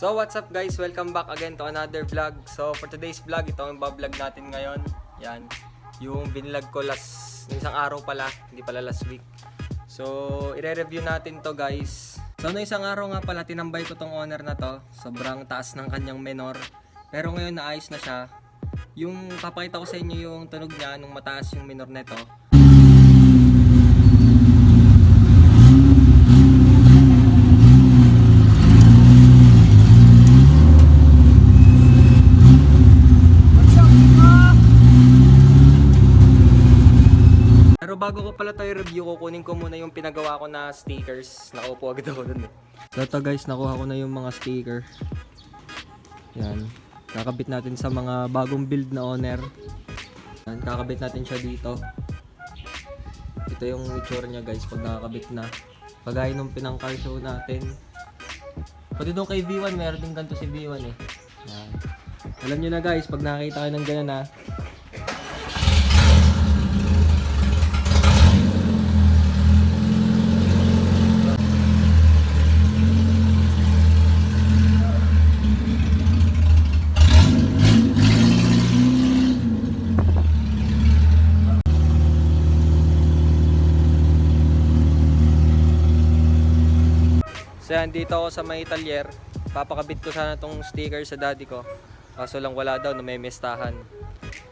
So what's up guys, welcome back again to another vlog. So for today's vlog, ito ang bablog natin ngayon. Yan, yung binlog ko isang araw pala, hindi pala last week. So ire-review natin to guys. So no isang araw nga pala tinambay ko tong owner na to. Sobrang taas ng kanyang menor. Pero ngayon naayos na siya. Yung papakita ko sa inyo yung tunog niya nung mataas yung menor nito. Pero bago ko pala tayo review, kukunin ko muna yung pinagawa ko na stickers. Nakaupo agad ako dun eh. So ito guys, nakuha ko na yung mga sticker. Yan. Kakabit natin sa mga bagong build na owner. Yan, kakabit natin siya dito. Ito yung itsura niya guys pag nakakabit na. Pagaya nung pinang car show natin. Pati doon kay V1, meron din ganito si V1 eh. Yan. Alam nyo na guys, pag nakakita kayo ng ganyan na, so yan, dito ako sa may talyer. Papakabit ko sana tong sticker sa daddy ko. Kaso lang wala daw, namimistahan.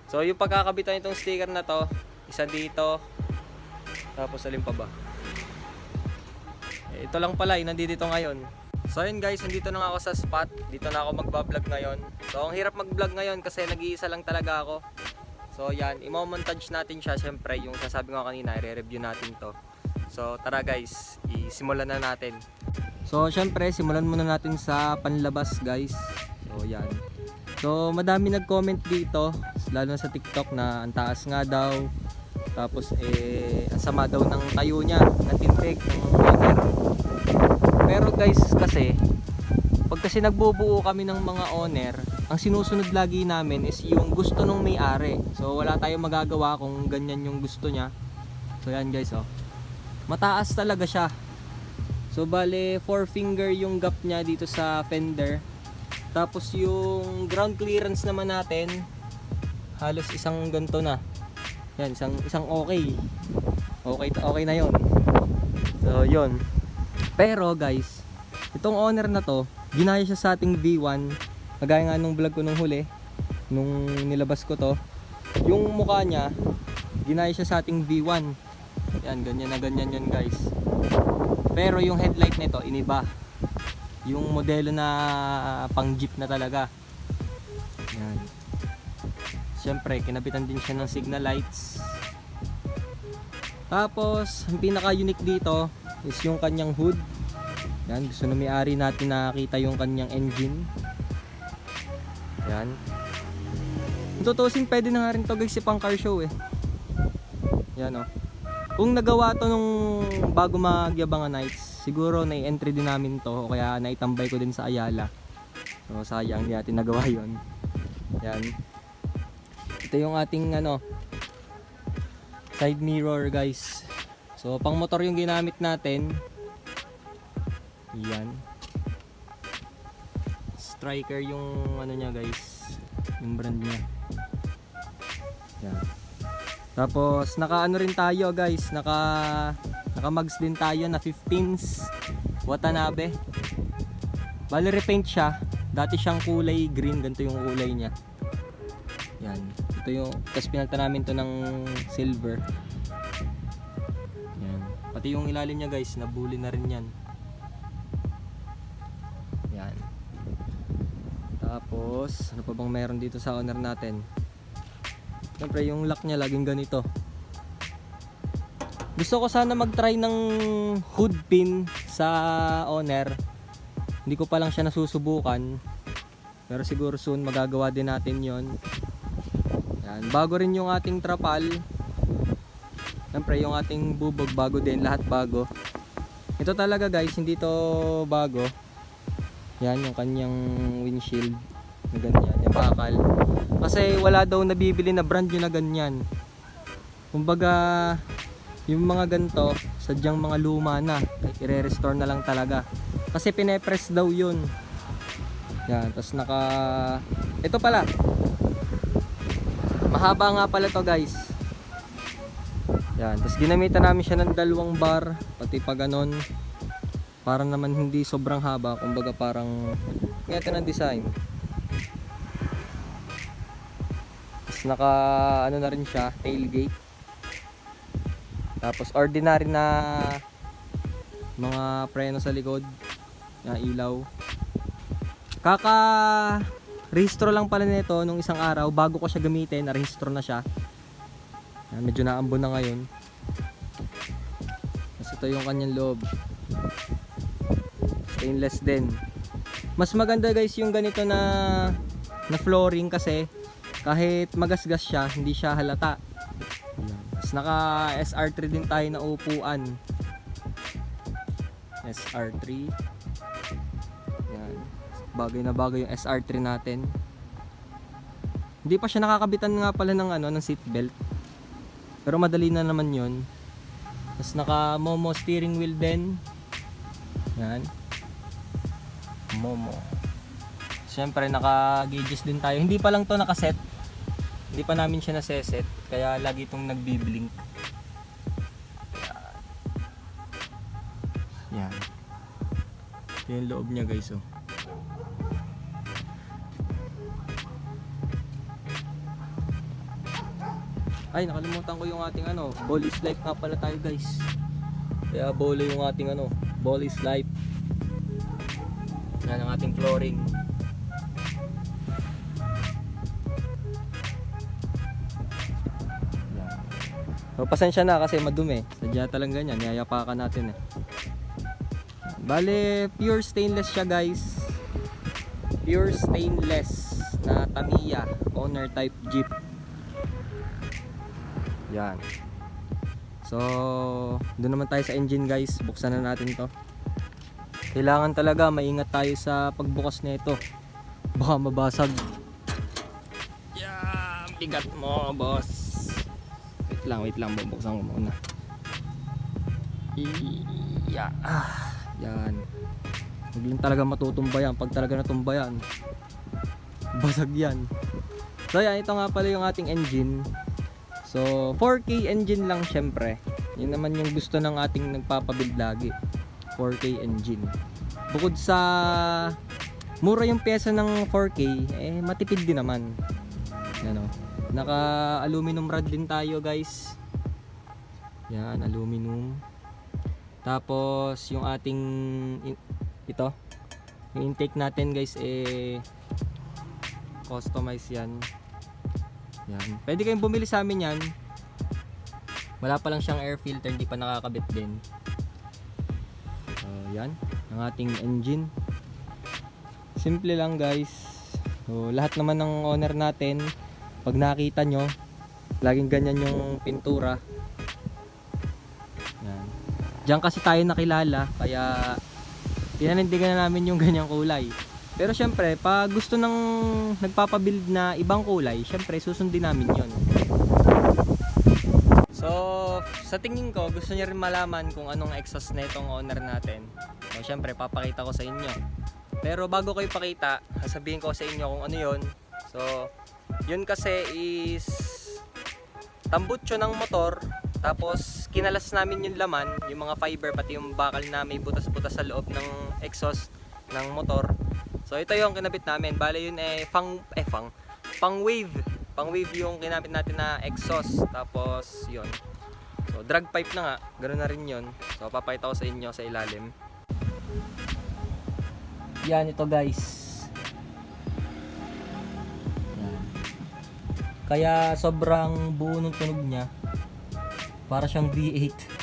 So yung pagkakabitan nitong sticker na to, isa dito. Tapos alin pa ba? Ito lang pala, nandito ngayon. So yun guys, nandito na ako sa spot. Dito na ako magbablog ngayon. So ang hirap mag-vlog ngayon kasi nag-iisa lang talaga ako. So yan, i-montage natin siya. Siyempre, yung sasabi ko kanina, i-review natin to. So tara guys, isimulan na natin. So syempre, simulan muna natin sa panlabas guys. So yan. So madami nag-comment dito, lalo na sa TikTok na ang taas nga daw. Tapos ang sama daw ng tayo niya, ng tintig ng owner. Pero guys, kasi pag kasi nagbubuo kami ng mga owner, ang sinusunod lagi namin is yung gusto ng may-ari. So wala tayong magagawa kung ganyan yung gusto niya. So yan guys, oh. Mataas talaga siya. So bale 4 finger yung gap niya dito sa fender. Tapos yung ground clearance naman natin halos isang ganto na. Yan, isang okay. Okay na 'yon. So 'yon. Pero guys, itong owner na to, ginaya siya sa ating V1. Kagaya nga nung vlog ko nung huli, nung nilabas ko to. Yung mukha niya, ginaya siya sa ating V1. Yan, ganyan na ganyan 'yon guys. Pero yung headlight nito iniba. Yung modelo na pang jeep na talaga. Yan. Siyempre, kinabitan din siya ng signal lights. Tapos, ang pinaka-unique dito is yung kanyang hood. Yan, gusto na may-ari natin nakita yung kanyang engine. Yan. Kung tutusin, pwede na nga rin to guys pang car show eh. Yan oh. Kung nagawa to nung bago Magyabangan Nights, siguro na-entry din namin to o kaya naitambay ko din sa Ayala. So sayang hindi natin nagawa yon. Yan. Ito yung ating side mirror guys. So pang motor yung ginamit natin. Yan. Striker yung niya guys. Yung brand niya. Yan. Tapos naka rin tayo guys, naka mags din tayo na 15s Watanabe. Bale repaint siya. Dati siyang kulay green, ganito yung kulay niya. Yan. Ito yung tapos pinalta namin to ng silver. Yan. Pati yung ilalim niya guys, nabuli na rin yan. Yan. Tapos ano pa bang meron dito sa owner natin? Siyempre yung lock niya laging ganito. Gusto ko sana mag-try ng hood pin sa owner. Hindi ko pa lang siya nasusubukan. Pero siguro soon magagawa din natin yon. Yan. Bago rin yung ating trapal. Siyempre yung ating bubog bago din. Lahat bago. Ito talaga guys, hindi to bago. Yan yung kanyang windshield. Na ganyan, yung bakal. Kasi wala daw nabibili na brand new na ganyan. Kumbaga yung mga ganito sadyang mga luma na, i-restore na lang talaga kasi pinepress daw yun. Yan, tapos ito pala. Mahaba nga pala to guys. Yan, tapos ginamitan namin siya ng 2 bar, pati pa ganon. Para naman hindi sobrang haba, kumbaga parang ito ng design. Tapos ano na rin siya, tailgate. Tapos ordinary na mga preno sa likod, na ilaw. Rehistro lang pala nito nung isang araw bago ko siya gamitin, na-rehistro na siya. Yan, medyo naambon na ngayon. Tapos ito yung kanyang loob. Stainless din. Mas maganda guys yung ganito na flooring kasi kahit magasgas siya, hindi siya halata. Tapos naka SR3 din tayo na upuan. SR3. Yan. Bagay na bagay yung SR3 natin. Hindi pa siya nakakabitan nga pala ng seat belt. Pero madali na naman 'yon. Tapos naka Momo steering wheel din. Yan. Momo. Siyempre naka gauges din tayo. Hindi pa lang 'to nakaset. Hindi pa namin siya naseset, kaya lagi itong nagbi-blink. Yan. Yan yung loob niya guys, oh. Ay, nakalimutan ko yung ating ball is life nga pala tayo guys. Kaya bolo yung ating ball is life. Yan ang ating flooring. So, pasensya na kasi madumi. Sadya talang ganyan, yayapakan natin eh. Bale, pure stainless siya guys. Pure stainless na Tamiya owner type Jeep. Yan. So, doon naman tayo sa engine guys. Buksan na natin to. Kailangan talaga maingat tayo sa pagbukas nito. Baka mabasag. Yan, bigat mo boss. Wait lang, bubuksan ko muna. Yan. Huwag lang talaga matutumba yan. Pag talaga natumba yan, basag yan. So yan, ito nga pala yung ating engine. So 4K engine lang syempre. Yun naman yung gusto ng ating nagpapabuild lagi, 4K engine. Bukod sa mura yung pyesa ng 4K, matipid din naman. Yan o. Naka aluminum rod din tayo guys. Yan, aluminum. Tapos yung ating ito, yung intake natin guys customize yan. Yan. Pwede kayong bumili sa amin yan. Wala pa lang siyang air filter, hindi pa nakakabit din. So yan, ang ating engine. Simple lang guys. So lahat naman ng owner natin, pag nakita nyo, laging ganyan yung pintura. Yan. Diyan kasi tayo nakilala, kaya pinanindigan na namin yung ganyang kulay. Pero syempre, pag gusto ng nagpapabuild na ibang kulay, syempre susundin namin yon. So, sa tingin ko, gusto niya rin malaman kung anong exhaust na itong owner natin. So, syempre, papakita ko sa inyo. Pero bago ko ipakita, sasabihin ko sa inyo kung ano yon. So, yun kasi is tambutso ng motor, tapos kinalas namin yung laman, yung mga fiber, pati yung bakal na may butas-butas sa loob ng exhaust ng motor. So ito yung kinabit namin. Bale yun pang wave yung kinabit natin na exhaust. Tapos yun, so drag pipe na nga, ganoon na rin yun. So papakita ko sa inyo sa ilalim. Yan, ito guys. Kaya sobrang buo ng tunog niya. Para siyang V8.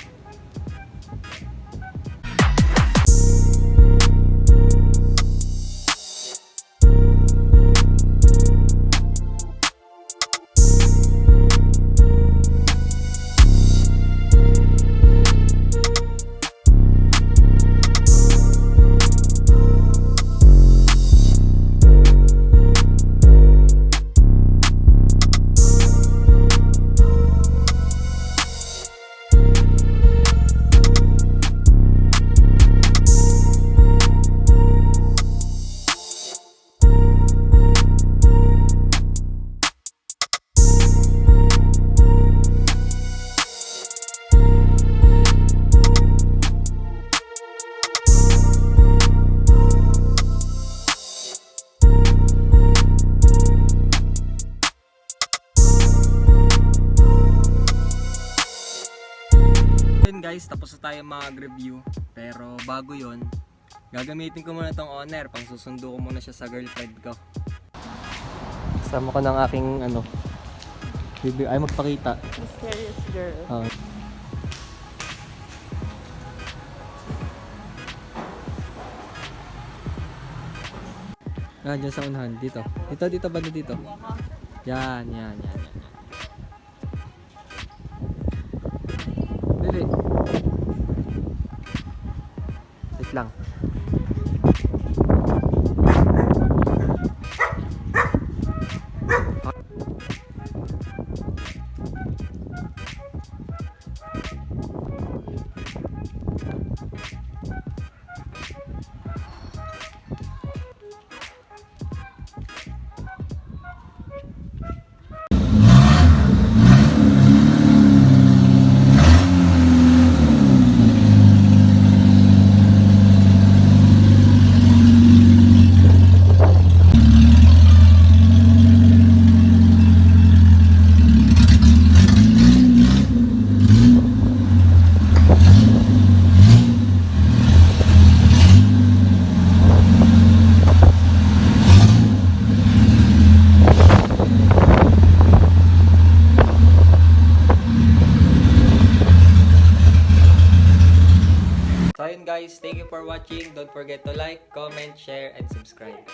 guys, tapos na tayo mag-review. Pero bago yon, gagamitin ko muna tong Honor. Pang susundo ko muna siya sa girlfriend ko. Kasama ko ng aking ay magpakita. Mysterious girl. Dyan sa unahan, dito. Dito, banda dito. Yan. Dili. Wait lang. So ayun guys, thank you for watching. Don't forget to like, comment, share, and subscribe.